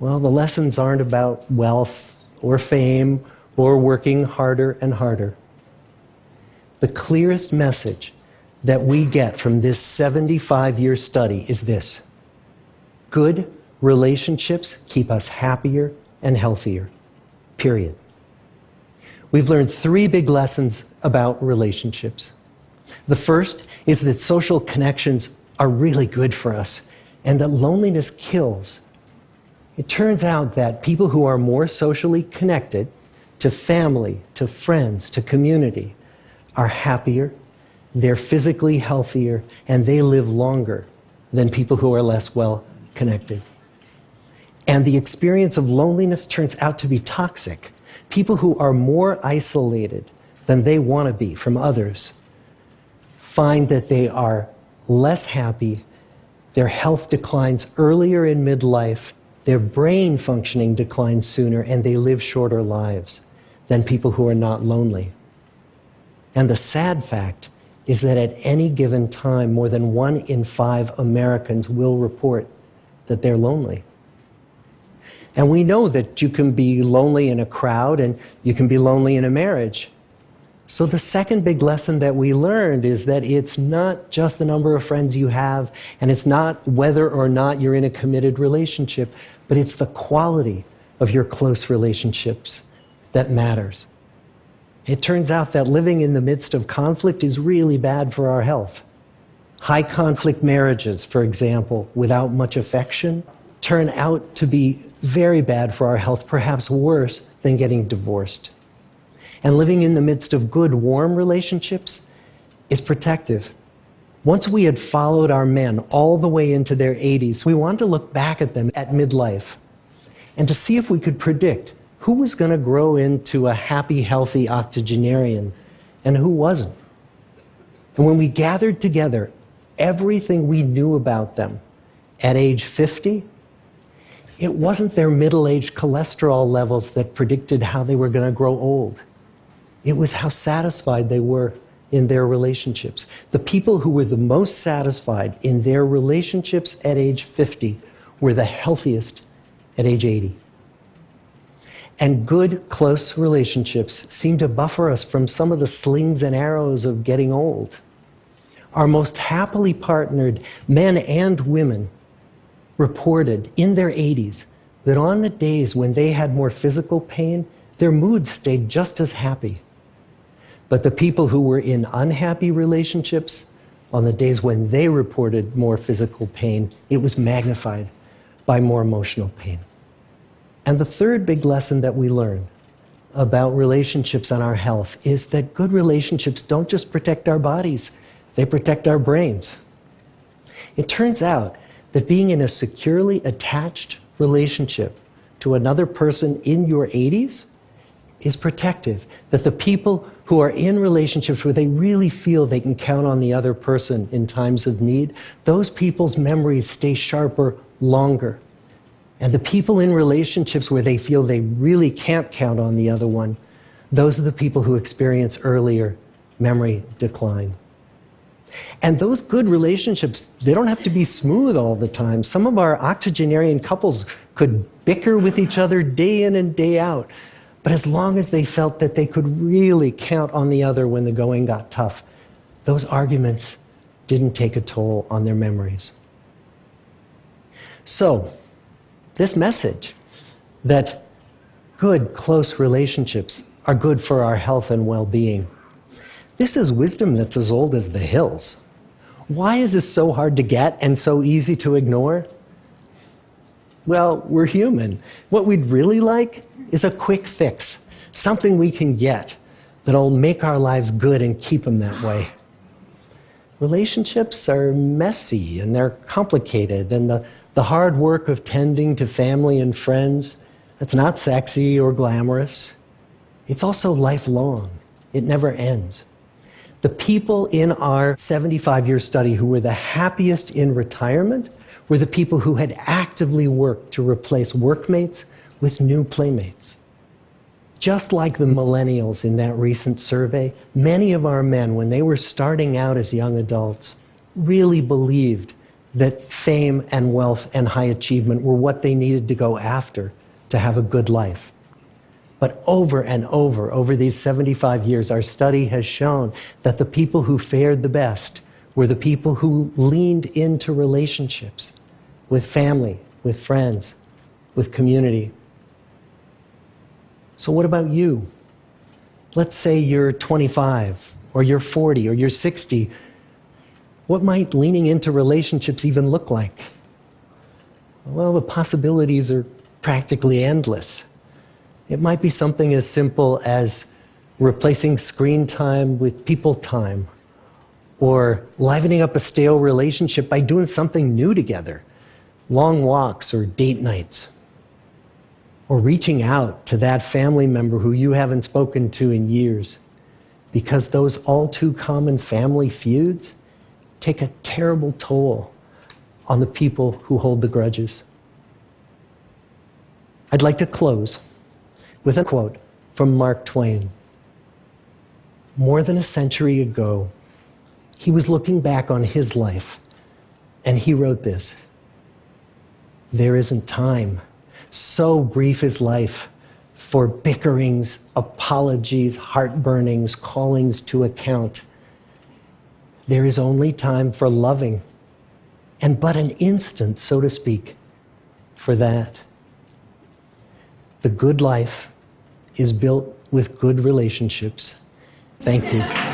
Well, the lessons aren't about wealth or fame or working harder and harder. The clearest message that we get from this 75-year study is this: good relationships keep us happier and healthier, period. We've learned 3 big lessons about relationships. The first is that social connections are really good for us and that loneliness kills. It turns out that people who are more socially connected to family, to friends, to community are happier, they're physically healthier, and they live longer than people who are less well connected. And the experience of loneliness turns out to be toxic. People who are more isolated than they want to be from others find that they are less happy, their health declines earlier in midlife, their brain functioning declines sooner, and they live shorter lives than people who are not lonely. And the sad fact is that at any given time, more than 1 in 5 Americans will report that they're lonely. And we know that you can be lonely in a crowd and you can be lonely in a marriage. So the second big lesson that we learned is that it's not just the number of friends you have, and it's not whether or not you're in a committed relationship, but it's the quality of your close relationships that matters. It turns out that living in the midst of conflict is really bad for our health. High conflict marriages, for example, without much affection, turn out to be very bad for our health, perhaps worse than getting divorced. And living in the midst of good, warm relationships is protective. Once we had followed our men all the way into their 80s, we wanted to look back at them at midlife and to see if we could predict who was going to grow into a happy, healthy octogenarian and who wasn't. And when we gathered together everything we knew about them at age 50, it wasn't their middle-aged cholesterol levels that predicted how they were going to grow old. It was how satisfied they were in their relationships. The people who were the most satisfied in their relationships at age 50 were the healthiest at age 80. And good, close relationships seem to buffer us from some of the slings and arrows of getting old. Our most happily partnered men and women reported in their 80s that on the days when they had more physical pain, their moods stayed just as happy. But the people who were in unhappy relationships, on the days when they reported more physical pain, it was magnified by more emotional pain. And the third big lesson that we learn about relationships and our health is that good relationships don't just protect our bodies, they protect our brains. It turns out that being in a securely attached relationship to another person in your 80s is protective. That the people who are in relationships where they really feel they can count on the other person in times of need, those people's memories stay sharper longer. And the people in relationships where they feel they really can't count on the other one, those are the people who experience earlier memory decline. And those good relationships, they don't have to be smooth all the time. Some of our octogenarian couples could bicker with each other day in and day out. But as long as they felt that they could really count on the other when the going got tough, those arguments didn't take a toll on their memories. So, this message that good, close relationships are good for our health and well-being, this is wisdom that's as old as the hills. Why is this so hard to get and so easy to ignore? Well, we're human. What we'd really like is a quick fix, something we can get that'll make our lives good and keep them that way. Relationships are messy and they're complicated, and the hard work of tending to family and friends, that's not sexy or glamorous. It's also lifelong. It never ends. The people in our 75-year study who were the happiest in retirement were the people who had actively worked to replace workmates with new playmates. Just like the millennials in that recent survey, many of our men, when they were starting out as young adults, really believed that fame and wealth and high achievement were what they needed to go after to have a good life. But over and over these 75 years, our study has shown that the people who fared the best were the people who leaned into relationships with family, with friends, with community. So what about you? Let's say you're 25, or you're 40, or you're 60. What might leaning into relationships even look like? Well, the possibilities are practically endless. It might be something as simple as replacing screen time with people time, or livening up a stale relationship by doing something new together, long walks or date nights, or reaching out to that family member who you haven't spoken to in years, because those all too common family feuds take a terrible toll on the people who hold the grudges. I'd like to close with a quote from Mark Twain. More than a century ago, he was looking back on his life, and he wrote this: "There isn't time. So brief is life for bickerings, apologies, heartburnings, callings to account. There is only time for loving, and but an instant, so to speak, for that. The good life is built with good relationships." Thank you.